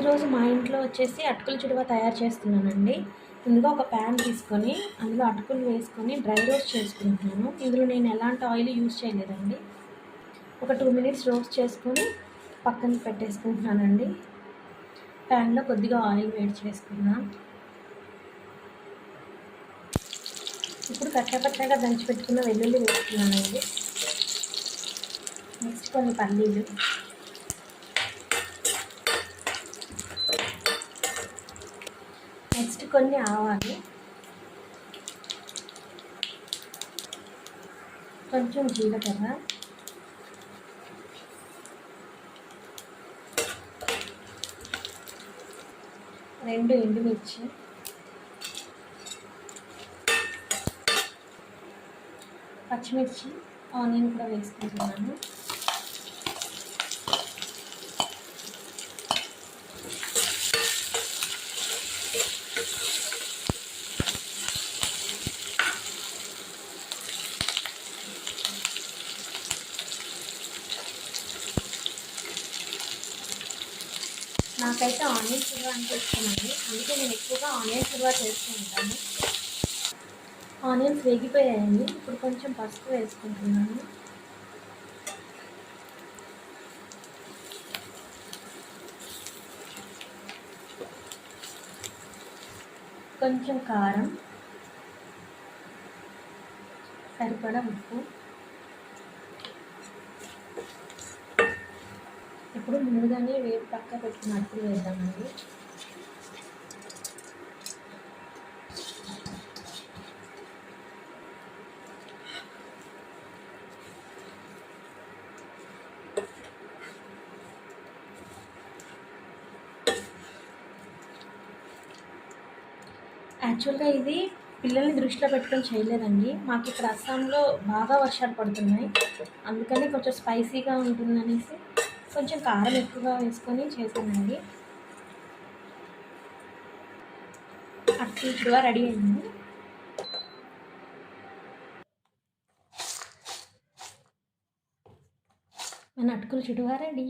ఈరోజు మా ఇంట్లో వచ్చేసి అటుకుల చుడువ తయారు చేస్తున్నానండి. ముందుగా ఒక ప్యాన్ తీసుకొని అందులో అటుకులు వేసుకొని డ్రై రోస్ట్ చేసుకుంటున్నాను. ఇందులో నేను ఎలాంటి ఆయిల్ యూజ్ చేయలేదండి. ఒక 2 మినిట్స్ రోస్ట్ చేసుకొని పక్కన పెట్టేసుకుంటున్నానండి. ప్యాన్లో కొద్దిగా ఆయిల్ వేడి చేసుకున్నాను. ఇప్పుడు కచ్చపచ్చగా దంచి పెట్టుకున్న వెల్లుల్లి వేసుకున్నానండి. నెక్స్ట్ కొన్ని పల్లీలు, నెక్స్ట్ కొన్ని ఆవాలు, కొంచెం జీలకర్ర, రెండు ఎండుమిర్చి, పచ్చిమిర్చి, ఆనియన్ కూడా వేసుకుంటున్నాను. నాకైతే ఆనియన్ చుడువ అంటే ఇష్టమండి, అందుకే నేను ఎక్కువగా ఆనియన్ చుడువ చేస్తూ ఉంటాను. ఆనియన్స్ వేగిపోయాయండి. ఇప్పుడు కొంచెం పసుపు వేసుకుంటున్నాను. కొంచెం కారం, సరిపడా ఉప్పు. ఇప్పుడు ముందుగానే వేడి పక్క పెట్టుకున్న అటుకులు వేద్దామండి. యాక్చువల్గా ఇది పిల్లల్ని దృష్టిలో పెట్టుకొని చేయలేదండి. మాకు ఇక్కడ అస్సాంలో బాగా వర్షాలు పడుతున్నాయి, అందుకని కొంచెం స్పైసీగా ఉంటుందనేసి కొంచెం కారం ఎక్కువగా వేసుకొని చేశానండి. అటుకుల చుడువ రెడీ అయింది. మన అటుకుల చుడువ రెడీ.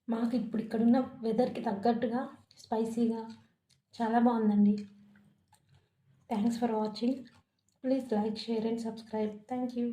మాకు ఇప్పుడు ఇక్కడున్న వెదర్కి తగ్గట్టుగా స్పైసీగా చాలా బాగుందండి. Thanks for watching. Please like, share and subscribe. Thank you.